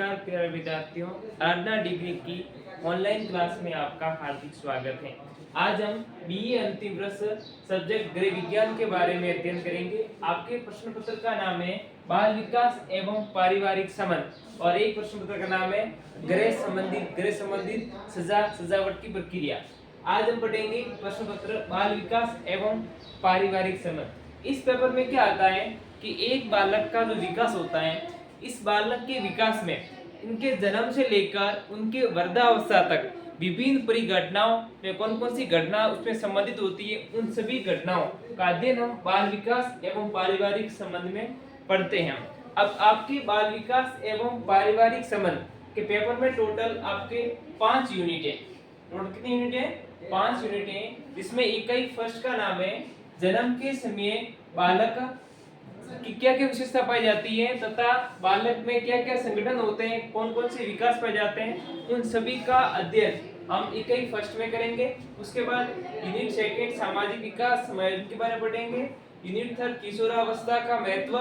नमस्कार प्यारे विद्यार्थियों, आराधना डिग्री की ऑनलाइन क्लास में आपका हार्दिक स्वागत है। आज हम बीए अंतिम वर्ष सब्जेक्ट गृह विज्ञान के बारे में अध्ययन करेंगे। आपके प्रश्न पत्र का नाम है बाल विकास एवं पारिवारिक संबंध और एक प्रश्न पत्र का नाम है गृह संबंधित सजावट की प्रक्रिया। आज हम पढ़ेंगे प्रश्न पत्र बाल विकास एवं पारिवारिक संबंध। इस पेपर में क्या आता है कि एक बालक का जो विकास होता है, इस बालक के विकास में इनके जन्म से लेकर उनके वृद्धावस्था तक विभिन्न परिघटनाओं में कौन कौन सी घटना उसमें संबंधित होती है, उन सभी घटनाओं का अध्ययन हम बाल विकास एवं पारिवारिक संबंध में पढ़ते हैं। अब आपके बाल विकास एवं पारिवारिक संबंध के पेपर में टोटल आपके 5 यूनिट है। टोटल कितनी यूनिट है? 5 यूनिट है, जिसमें इकाई फर्स्ट का नाम है जन्म के समय बालक कि क्या क्या विशेषता पाई जाती है तथा बालक में क्या क्या संगठन होते हैं, कौन कौन से विकास पाए जाते हैं, उन सभी का अध्ययन हम इकाई फर्स्ट में करेंगे। उसके बाद यूनिट सेकंड सामाजिक विकास समायोजन के बारे में पढ़ेंगे। यूनिट थर्ड किशोरावस्था का महत्व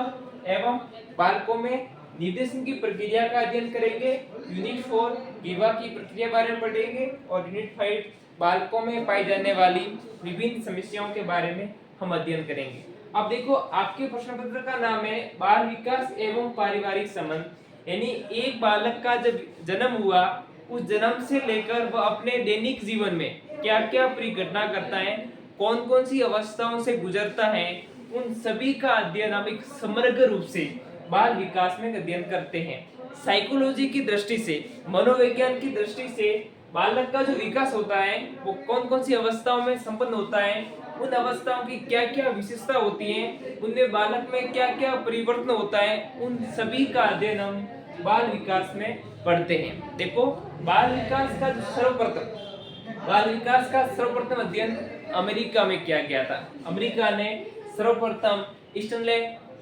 एवं बालकों में निर्देशन की प्रक्रिया का अध्ययन करेंगे। यूनिट 4 विवाह की प्रक्रिया बारे में पढ़ेंगे और यूनिट 5 बालकों में पाई जाने वाली विभिन्न समस्याओं के बारे में हम अध्ययन करेंगे। अब देखो, आपके प्रश्न पत्र का नाम है बाल विकास एवं पारिवारिक संबंध, यानी एक बालक का जब जन्म हुआ, उस जन्म से लेकर वह अपने दैनिक जीवन में क्या क्या परिघटना करता है, कौन कौन सी अवस्थाओं से गुजरता है, उन सभी का अध्ययन हम एक समग्र रूप से बाल विकास में अध्ययन करते हैं। साइकोलॉजी की दृष्टि से, मनोविज्ञान की दृष्टि से बालक का जो विकास होता है वो कौन कौन सी अवस्थाओं में संपन्न होता है, उन अवस्थाओं की क्या क्या विशेषता होती है, उनमें बालक में क्या क्या परिवर्तन होता है, उन सभी का अध्ययन हम बाल विकास में पढ़ते हैं। देखो, बाल विकास का सर्वप्रथम अध्ययन अमेरिका में किया गया था। अमेरिका ने सर्वप्रथम स्टैनले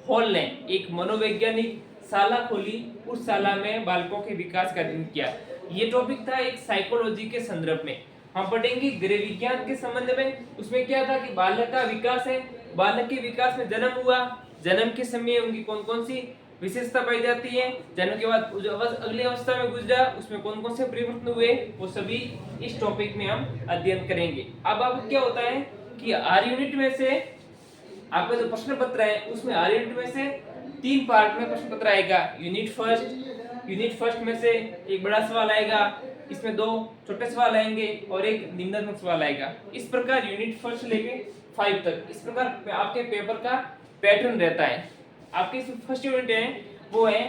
हॉल ने एक मनोवैज्ञानिक शाला खोली, उस शाला में बालकों के विकास का अध्ययन किया। ये टॉपिक था एक साइकोलॉजी के संदर्भ में। हम पढ़ेंगे गृह विज्ञान के संबंध में। उसमें क्या था कि बालक का विकास है, बालक के विकास में जन्म हुआ, जन्म के समय उनकी कौन कौन सी विशेषता पाई जाती है, जन्म के बाद जो अगली अवस्था में गुजरा उसमें कौन कौन से परिवर्तन हुए, वो सभी इस टॉपिक में हम अध्ययन करेंगे। अब क्या होता है कि आर यूनिट में से आपका जो प्रश्न पत्र है उसमें आर यूनिट में से 3 पार्ट में प्रश्न पत्र आएगा। यूनिट फर्स्ट में से एक बड़ा सवाल आएगा, इसमें 2 छोटे सवाल आएंगे और एक निम्नात्मक सवाल आएगा। इस प्रकार यूनिट फर्स्ट लेके 5 तक इस प्रकार आपके पेपर का पैटर्न रहता है। आपके फर्स्ट यूनिट है वो है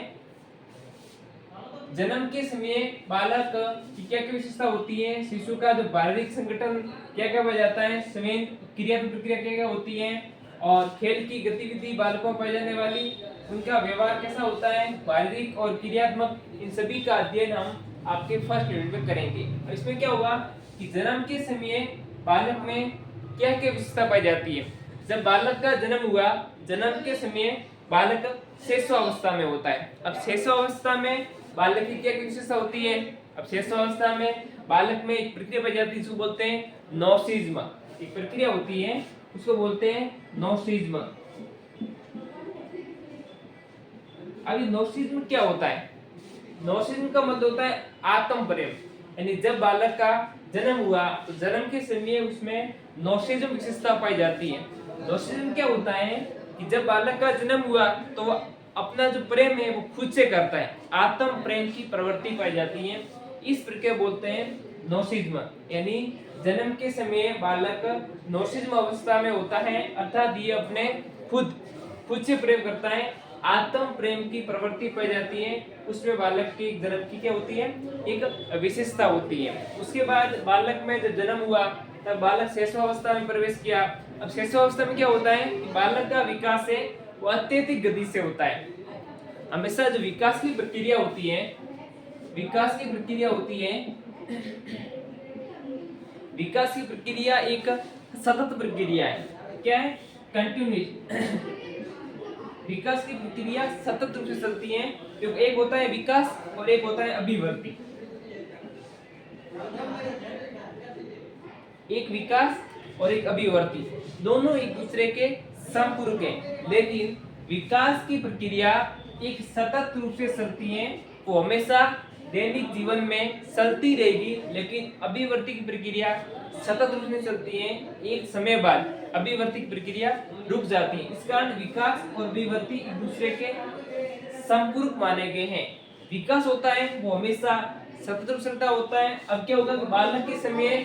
जन्म के समय बालक की क्या क्या विशेषता होती है, शिशु का जो शारीरिक संगठन क्या क्या पाया जाता है, संवेद क्रियात्मक प्रक्रिया क्या क्या होती है, और खेल की गतिविधि बालकों पाई जाने वाली, उनका व्यवहार कैसा होता है, शारीरिक और क्रियात्मक, इन सभी का अध्ययन हम आपके फर्स्ट यूनिट में करेंगे। और इसमें क्या हुआ कि जन्म के समय बालक में क्या क्या विशेषता पाई जाती है। जब बालक का जन्म हुआ, जन्म के समय बालक शैशवावस्था में होता है। अब शैशवावस्था में बालक की क्या क्या विशेषता होती है। अब शैशवावस्था में बालक में एक प्रक्रिया पाई जाती है जिसको बोलते हैं नॉसिज्म। एक प्रक्रिया होती है उसको बोलते हैं नॉसिज्म। अभी नॉसिज्म क्या होता है? नॉसिज्म का मतलब होता है आत्म प्रेम, यानी जब बालक का जन्म हुआ तो जन्म के समय उसमें नॉसिज्म विशेषता पाई जाती है। नॉसिज्म क्या होता है कि जब बालक का जन्म हुआ तो वह अपना जो प्रेम है वो खुद से करता है, आत्म प्रेम की प्रवृत्ति पाई जाती है। इस प्रक्रिया बोलते हैं नॉसिज्म, यानी जन्म के समय बालक नॉसिज्म अवस्था में होता है, अर्थात ये अपने खुद से प्रेम करता है, आत्म प्रेम की प्रवृत्ति पाई जाती है। उसमें बालक की जन्म की क्या होती है, एक विशेषता होती है। उसके बाद बालक में जब जन्म हुआ तब बालक शैशवावस्था में प्रवेश किया। अब शैशवावस्था में क्या होता है कि बालक का विकास है वो अत्यधिक गति से होता है। हमेशा जो विकास की प्रक्रिया होती है विकास की प्रक्रिया एक सतत प्रक्रिया है। क्या है? कंटिन्यूअस। विकास की प्रक्रिया सतत रूप से चलती है, क्योंकि एक होता है विकास और एक होता है अभिवृद्धि। एक विकास और एक अभिवृद्धि, दोनों एक दूसरे के संपूरक हैं, लेकिन विकास की प्रक्रिया एक सतत रूप से चलती है वो हमेशा दैनिक जीवन में चलती रहेगी, लेकिन अभिवर्ती की प्रक्रिया सतत रूप से चलती है। एक समय बाद अभिवर्ती की प्रक्रिया रुक जाती है। इस कारण विकास और अभिवर्ती एक दूसरे के संपूरक माने गए हैं। विकास होता है वो हमेशा सतत रूप से चलता होता है। अब क्या होगा कि बालक के समय,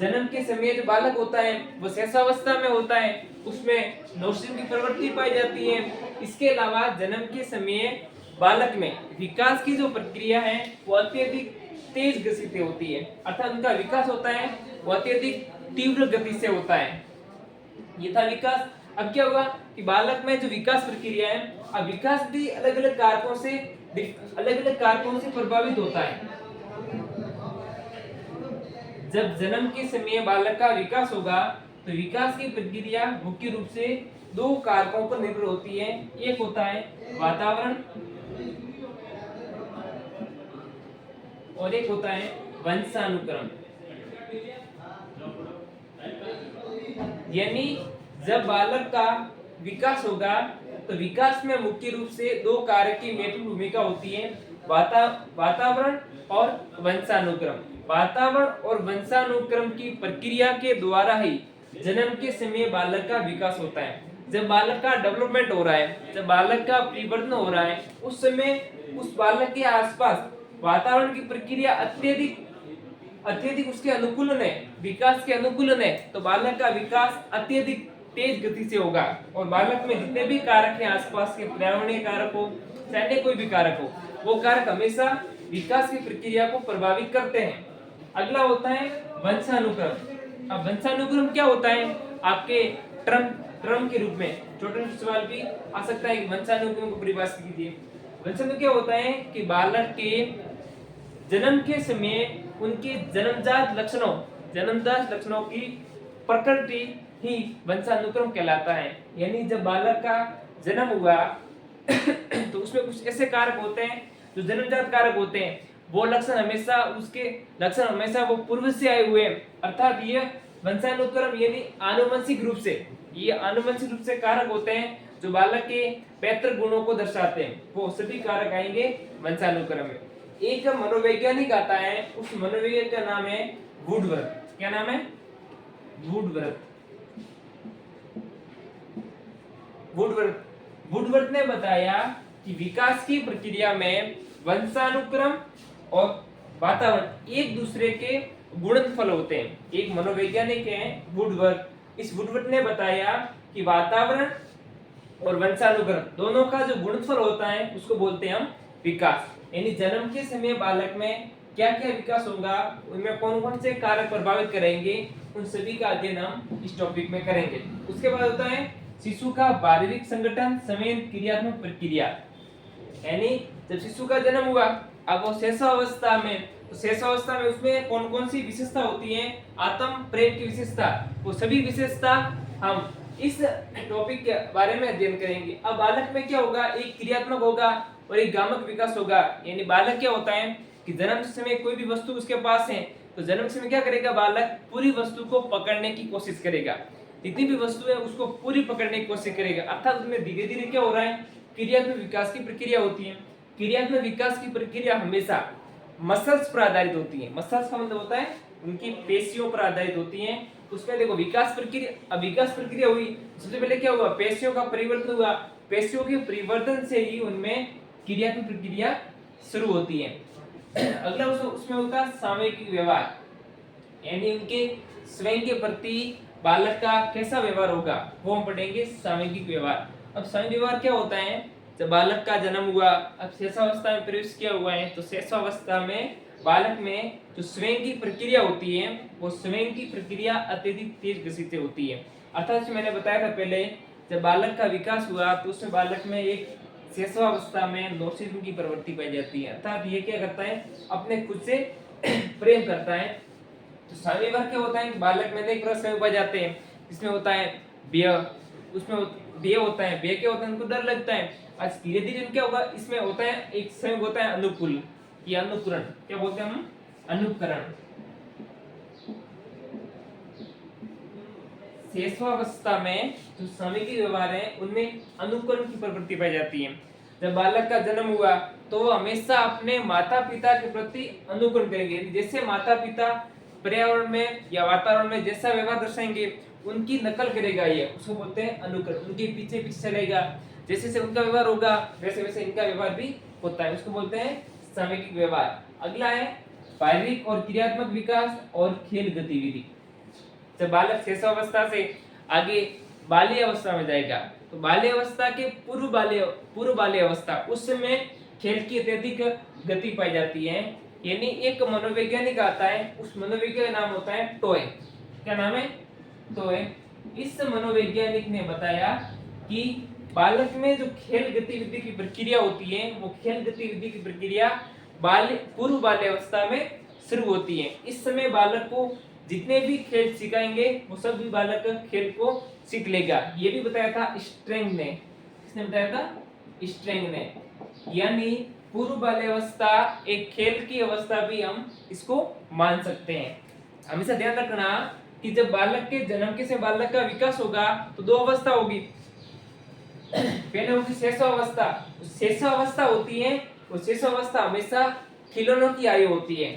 जन्म के समय जो बालक होता है वो शैशवावस्था में होता है, उसमें नौसिम की प्रवृत्ति पाई जाती है। इसके अलावा जन्म के समय बालक में विकास की जो प्रक्रिया है वो अत्यधिक तेज गति से होती है, अर्थात उनका विकास होता है वो अत्यधिक तीव्र गति से होता है। ये था विकास। अब क्या होगा कि बालक में जो विकास प्रक्रिया है, अब विकास भी अलग अलग कारकों से प्रभावित होता है। जब जन्म के समय बालक का विकास होगा तो विकास की प्रक्रिया मुख्य रूप से दो कारकों पर निर्भर होती है। एक होता है वातावरण और एक होता है वंशानुक्रम। यानी जब बालक का विकास होगा तो विकास में मुख्य रूप से दो कारक की महत्वपूर्ण भूमिका होती है, वातावरण और वंशानुक्रम। वातावरण और वंशानुक्रम की प्रक्रिया के द्वारा ही जन्म के समय बालक का विकास होता है। जब बालक का डेवलपमेंट हो रहा है, जब बालक का परिवर्तन हो रहा है, उस समय उस बालक के आसपास वातावरण की प्रक्रिया अत्यधिक उसके अनुकूलन है, विकास के अनुकूलन है, तो बालक का विकास अत्यधिक तेज गति से होगा। और बालक में जितने भी कारक हैं आसपास के, पर्यावरणीय कारक हो चाहे कोई भी कारक हो, वो कारक हमेशा विकास की प्रक्रिया को प्रभावित करते हैं। अगला होता है वंशानुक्रम। अब वंशानुक्रम क्या होता है? आपके टर्म के रूप में छोटे सवाल भी आ सकता है कि वंशानुक्रम को परिभाषित कीजिए। वंशानुक्रम क्या होता है कि बालक के जन्म के समय उनके जन्मजात लक्षणों की प्रकृति ही वंशानुक्रम कहलाता है। यानी जब बालक का जन्म हुआ तो उसमें कुछ ऐसे कारक होते हैं जो जन्मजात कारक होते हैं, वो लक्षण हमेशा वो पूर्व से आए हुए हैं, अर्थात ये वंशानुक्रम यानी आनुवंशिक रूप से कारक होते हैं जो बालक के पैतृक गुणों को दर्शाते हैं, वो सभी कारक आएंगे वंशानुक्रम में। एक मनोवैज्ञानिक आता है, उस मनोवैज्ञानिक का नाम है वुडवर्थ। क्या नाम है? वुडवर्थ ने बताया कि विकास की प्रक्रिया में वंशानुक्रम और वातावरण एक दूसरे के गुणनफल होते हैं। एक मनोवैज्ञानिक है वुडवर्थ। इस वुडवर्थ ने बताया कि वातावरण और वंशानुक्रम दोनों का जो गुणनफल होता है उसको बोलते हैं हम विकास। यानी जन्म के समय बालक में क्या क्या विकास होगा, उनमें कौन कौन से कारक प्रभावित करेंगे, उन सभी का अध्ययन हम इस टॉपिक में करेंगे। उसके बाद होता है शिशु का शारीरिक संगठन समेत क्रियात्मक प्रक्रिया। यानी जब शिशु का जन्म हुआ, अब वो शैशवावस्था में, तो शैशवावस्था में उसमें कौन कौन सी विशेषता होती है, आत्म प्रेम की विशेषता, वो सभी विशेषता हम इस टॉपिक के बारे में अध्ययन करेंगे। अब बालक में क्या होगा, एक क्रियात्मक होगा और एक गामक विकास होगा। यानी बालक क्या होता है कि जन्म समय कोई भी वस्तु उसके पास है तो जन्म समय क्या करेगा, बालक पूरी वस्तु को पकड़ने की कोशिश करेगा, जितनी भी वस्तु है उसको पूरी पकड़ने की कोशिश करेगा, अर्थात उसमें धीरे धीरे क्या हो रहा है, क्रियात्मक विकास की प्रक्रिया होती है। क्रियात्मक विकास की प्रक्रिया हमेशा मसल्स पर आधारित होती है। मसल्स का मतलब होता है उनकी पेशियों पर आधारित होती है। उसमें देखो विकास प्रक्रिया हुई, सबसे पहले क्या हुआ, पेशियों का परिवर्तन हुआ, पेशियों के परिवर्तन से ही उनमें क्रियात्मक प्रक्रिया शुरू होती है। अगला उसमें होता है सामयिक व्यवहार, यानी उनके स्वयं के प्रति बालक का कैसा व्यवहार होगा वो हम पढ़ेंगे, सामयिक व्यवहार। अब सामयिक व्यवहार क्या होता है, जब बालक का जन्म हुआ, अब शैशवावस्था में प्रवेश किया हुआ है, तो शैशवावस्था में बालक में जो स्वयं की प्रक्रिया होती है वो स्वयं की प्रक्रिया अत्यधिक तेज गति से होती है। अर्थात मैंने बताया था पहले, जब बालक का विकास हुआ तो उसमें बालक में एक शैशवावस्था में नॉर्सिज्म की प्रवृत्ति पाई जाती है, अर्थात ये क्या करता है, अपने खुद से प्रेम करता है। तो सामयिक व्यवहार क्या होता है, बालक में अनेक प्रकार से पाए जाते हैं, इसमें होता है भय, उसमें भय होता है, भय क्या होता है, उनको डर लगता है। आज धीरे धीरे क्या होगा, इसमें होता है एक संयोग होता है अनुकूल या अनुकरण, क्या बोलते हैं हम, अनुकरण। शैशवावस्था में जो सामयिक व्यवहार है उनमें अनुकरण की प्रवृत्ति पाई जाती है। जब बालक का जन्म हुआ तो वो हमेशा अपने माता पिता के प्रति अनुकरण करेंगे। जैसे माता पिता पर्यावरण में या वातावरण में जैसा व्यवहार दर्शाएंगे उनकी नकल करेगा, ये उसको बोलते हैं अनुकरण। उनके पीछे पीछे चलेगा, जैसे जैसे उनका व्यवहार होगा वैसे वैसे इनका व्यवहार भी होता है, उसको बोलते हैं सामूहिक व्यवहार। अगला है शारीरिक और क्रियात्मक विकास और खेल गतिविधि। जब बालक शिशुअवस्था से आगे बाल्य अवस्था में जाएगा तो बाल्य अवस्था के पूर्व बाल्य अवस्था, उस समय खेल की अत्यधिक गति पाई जाती है। यानी एक मनोवैज्ञानिक आता है, उस मनोवैज्ञानिक का नाम होता है टॉय। क्या नाम है? टॉय। इस मनोवैज्ञानिक ने बताया कि बालक में जो खेल गतिविधि की प्रक्रिया होती है वो खेल गतिविधि की प्रक्रिया पूर्व बाल्य अवस्था में शुरू होती है। इस समय बालक को जितने भी खेल सिखाएंगे वो सब भी बालक खेल को सीख लेगा। ये भी बताया था स्ट्रेंग ने। किसने बताया था? स्ट्रेंग ने। यानी पूर्व बाल्य अवस्था एक खेल की अवस्था भी हम इसको मान सकते हैं। हमेशा ध्यान रखना कि जब बालक के जन्म के समय बालक का विकास होगा तो दो अवस्था होगी। पहले होगी शिशुअवस्था। शिशुअवस्था होती है, वो शिशुअवस्था हमेशा खिलौनों की आयु होती है।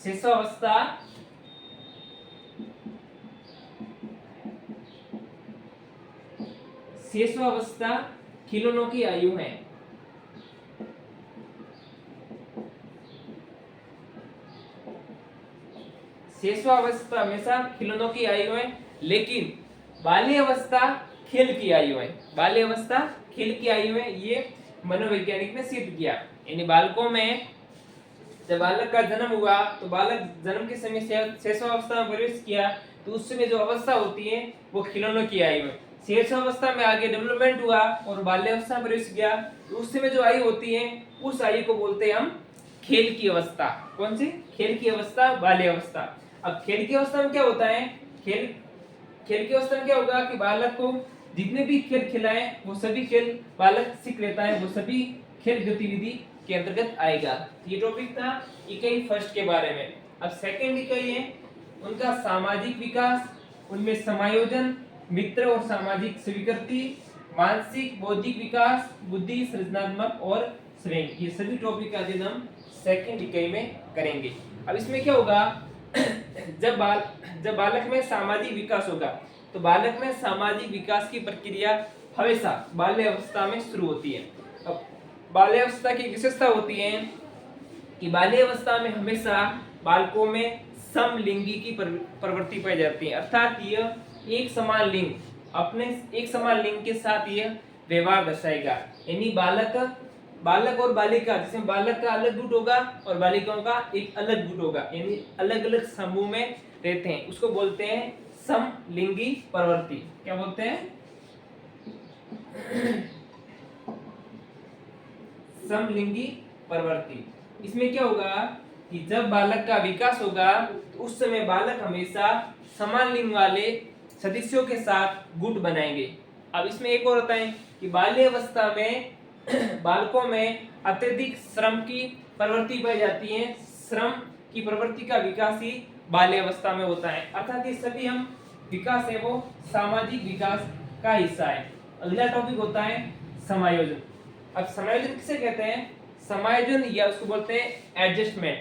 शिशुअवस्था शिशुअवस्था खिलौनों की आयु है। शिशुअवस्था हमेशा खिलौनों की आयु है, लेकिन बाल्य अवस्था खेल की आयु है। बाल्य अवस्था खेल की आयु है, ये मनोवैज्ञानिक ने सिद्ध किया। यानी बालकों में जब बालक का जन्म हुआ तो बालक जन्म के समय शिशुअवस्था में प्रवेश किया तो उस समय जो अवस्था होती है वो खिलौनों की आयु है। शिशुअवस्था में आगे डेवलपमेंट हुआ और बाल्यावस्था में प्रवेश किया तो उस समय जो आयु होती है उस आयु को बोलते हैं हम खेल की अवस्था। कौन सी? खेल की अवस्था, बाल्य अवस्था। अब खेल की अवस्था में क्या होता है? खेल की अवस्था में क्या होगा कि बालक को जितने भी खेल खिलाएं वो सभी खेल बालक सीख लेता है, वो सभी खेल गतिविधि के अंतर्गत आएगा। ये टॉपिक था इकाई फर्स्ट के बारे में। अब सेकंड इकाई है उनका सामाजिक विकास, उनमें समायोजन, मित्र और सामाजिक स्वीकृति, मानसिक बौद्धिक विकास, बुद्धि, सृजनात्मक और स्वयं। ये सभी टॉपिक का अध्ययन हम सेकंड इकाई में करेंगे। अब इसमें क्या होगा जब बालक में सामाजिक विकास होगा तो बालक में सामाजिक विकास की प्रक्रिया हमेशा बाल्य अवस्था में शुरू होती है। अब बाल्य अवस्था की विशेषता होती है कि बाल्य अवस्था में हमेशा बालकों में समलिंगी की प्रवृत्ति पाई जाती है, अर्थात यह एक समान लिंग के साथ यह व्यवहार दर्शाएगा। यानी बालक और बालिका, जिसमें बालक का अलग गुट होगा और बालिकाओं का एक अलग गुट होगा, यानी अलग अलग समूह में रहते हैं, उसको बोलते हैं समलिंगी प्रवृत्ति। क्या बोलते हैं? समलिंगी प्रवृत्ति। इसमें क्या होगा कि जब बालक का विकास होगा तो उस समय बालक हमेशा समान लिंग वाले सदस्यों के साथ गुट बनाएंगे। अब इसमें एक और होता है कि बाल्य अवस्था में बालकों में अत्यधिक श्रम की प्रवृत्ति पाई जाती है। श्रम की प्रवृत्ति का विकास ही बाल्य अवस्था में होता है, अर्थात ये सभी हम विकास है वो सामाजिक विकास का हिस्सा है। अगला टॉपिक होता है समायोजन। अब समायोजन किसे कहते हैं? समायोजन या उसको बोलते हैं एडजस्टमेंट।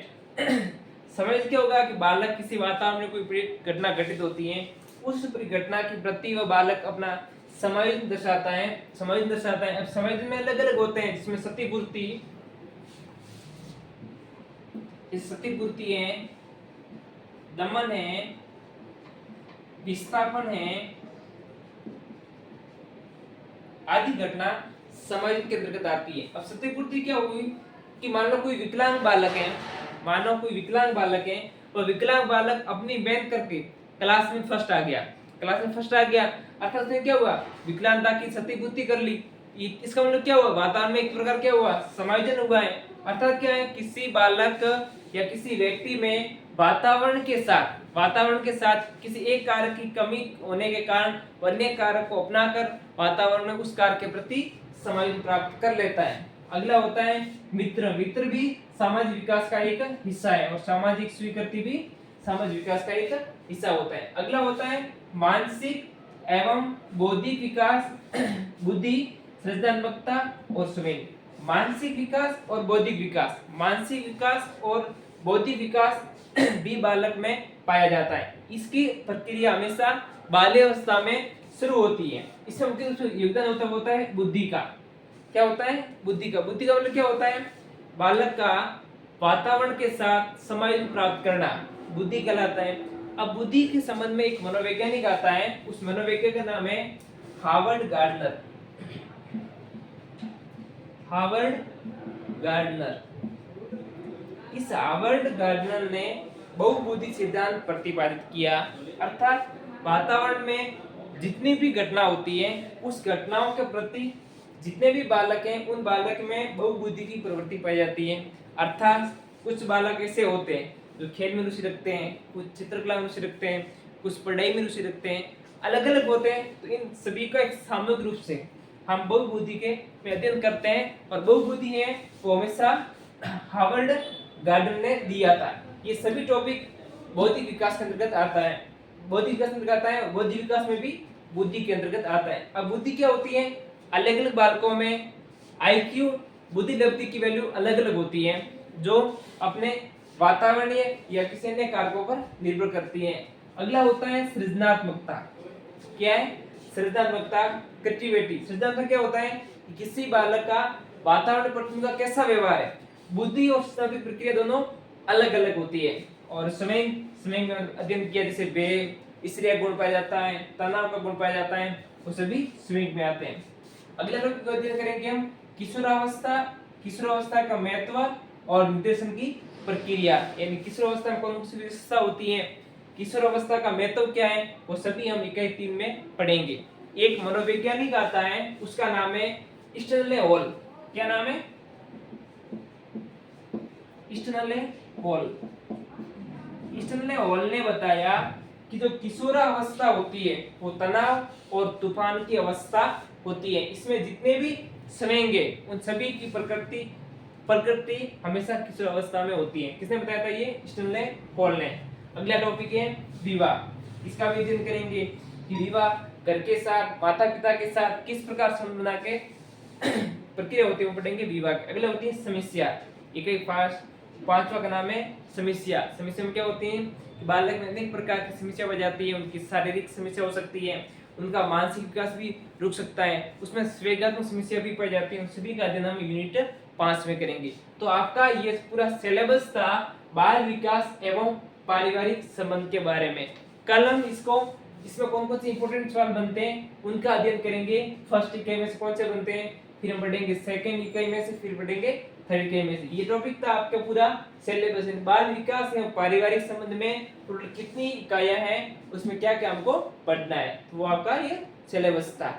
समायोजन क्या होगा कि बालक किसी वातावरण में कोई घटना घटित होती है, उस घटना के प्रति वह बालक अपना समायोजन दर्शाता है। अब समायोजन में अलग अलग होते हैं, जिसमें क्षतिपूर्ति है, दमन है, विस्थापन है आदि घटना समायोजन के अंतर्गत आती है। अब क्षतिपूर्ति क्या हुई कि मान लो कोई विकलांग बालक है, और विकलांग बालक अपनी मेहनत करके क्लास में फर्स्ट आ गया, अर्थात उसने क्या हुआ? विकलांगता की क्षतिपूर्ति कर ली। इसका मतलब क्या हुआ? वातावरण में एक प्रकार क्या हुआ? समायोजन हुआ है। अर्थात क्या है? किसी बालक या किसी व्यक्ति में वातावरण के साथ किसी एक कारक की कमी होने के कारण अन्य कारक को अपनाकर वातावरण में उस कारक के प्रति समायोजन प्राप्त कर लेता है। अगला होता है मित्र भी सामाजिक विकास का एक हिस्सा है और सामाजिक स्वीकृति भी सामाजिक विकास का एक हिस्सा होता है। अगला होता है मानसिक एवं बौद्धिक विकास, बुद्धि, सृजनात्मकता और स्वयं। मानसिक विकास और बौद्धिक विकास, मानसिक विकास और बौद्धिक विकास भी बालक में पाया जाता है। इसकी प्रक्रिया हमेशा बाल्यावस्था में शुरू होती है। इसमें मुख्य रूप से योगदान होता है बुद्धि का। क्या होता है? बुद्धि का। बुद्धि का मतलब क्या होता है? बालक का वातावरण के साथ समायोजन प्राप्त करना बुद्धि कहलाता है। अब बुद्धि के संबंध में एक मनोवैज्ञानिक आता है, उस मनोवैज्ञानिक का नाम है हावर्ड गार्डनर। Howard Gardner. इस हावर्ड गार्डनर ने बहुबुद्धि सिद्धांत प्रतिपादित किया, अर्थात वातावरण में जितनी भी घटना होती है उस घटनाओं के प्रति जितने भी बालक हैं उन बालक में बहुबुद्धि की प्रवृत्ति पाई जाती है। अर्थात कुछ बालक ऐसे होते हैं जो खेल में रुचि रखते हैं, कुछ चित्रकला में रुचि रखते हैं, कुछ पढ़ाई में रुचि रखते हैं, अलग अलग होते हैं। तो इन सभी का एक सामूहिक रूप से हम बहुबुद्धि के अध्ययन करते हैं और बहुबुद्धि है वो हमेशा हार्वर्ड गार्डन ने दिया था। ये सभी टॉपिक बौद्धिक विकास के अंतर्गत आता है, बौद्धिक विकास के अंतर्गत आता है और बौद्धिक विकास में भी बुद्धि के अंतर्गत आता है। अब बुद्धि क्या होती है? अलग अलग बालकों में आईक्यू बुद्धि लब्धि की वैल्यू अलग अलग होती है जो अपने वातावरणीय या किसी अन्य कारकों पर निर्भर करती है। अगला होता है सृजनात्मकता। क्या है? सृजनात्मकता, क्रिएटिविटी। सृजनात्मकता क्या होता है? किसी बालक का वातावरण पर उनका कैसा व्यवहार है। बुद्धि और सृजनात्मक प्रक्रिया दोनों अलग अलग होती है। और समय में अध्ययन किया जैसे वेग, स्त्रीय गुण पाया जाता है, तनाव का गुण पाया जाता है, वो सभी स्विंग में आते हैं। अगला टॉपिक का अध्ययन करेंगे हम किशोरावस्था, किशोरावस्था का महत्व और निर्देशन की प्रक्रिया। यानी किशोरावस्था में कौन सी विशेषता होती है, किशोरावस्था का महत्व क्या है, वो सभी हम इकाई 3 में पढ़ेंगे। एक मनोवैज्ञानिक आता है, उसका नाम है स्टैनले हॉल। क्या नाम है? Stanley hall. स्टैनले हॉल ने बताया कि जो किशोरावस्था होती है वो तनाव और तूफान की अवस्था होती है। इसमें जितने भी स्वेंगे उन सभी की प्रकृति हमेशा किशोरावस्था में होती है। किसने बताया था? ये स्टैनले हॉल ने। अगला टॉपिक है विवाह। इसका भी अध्ययन करेंगे कि विवाह घर के साथ, माता पिता के साथ किस प्रकार संबंध बना के प्रक्रिया होती है वो पढ़ेंगे विवाह की। अगला होती है समस्या। एक पांचवा का नाम है समस्या। समस्या में क्या होती है? बालक में अनेक प्रकार की समस्या हो जाती है। उनकी शारीरिक समस्या हो सकती है, उनका मानसिक विकास भी रुक सकता है, उसमें संवेगात्मक समस्या भी पाई जाती है। उन सभी का अध्ययन हम यूनिट 5 में करेंगे। तो आपका ये पूरा सिलेबस था बाल विकास एवं पारिवारिक संबंध के बारे में। कल हम इसमें कौन कौन से इंपॉर्टेंट सवाल बनते हैं उनका अध्ययन करेंगे। फर्स्ट इकाई में से कौन से बनते हैं, फिर हम पढ़ेंगे सेकंड इकाई में से, फिर पढ़ेंगे थर्ड इकाई में से। ये टॉपिक था आपका पूरा सिलेबस। बाल विकास एवं पारिवारिक संबंध में टोटल कितनी इकाइयां हैं, उसमें क्या क्या हमको पढ़ना है, तो वो आपका ये सिलेबस था।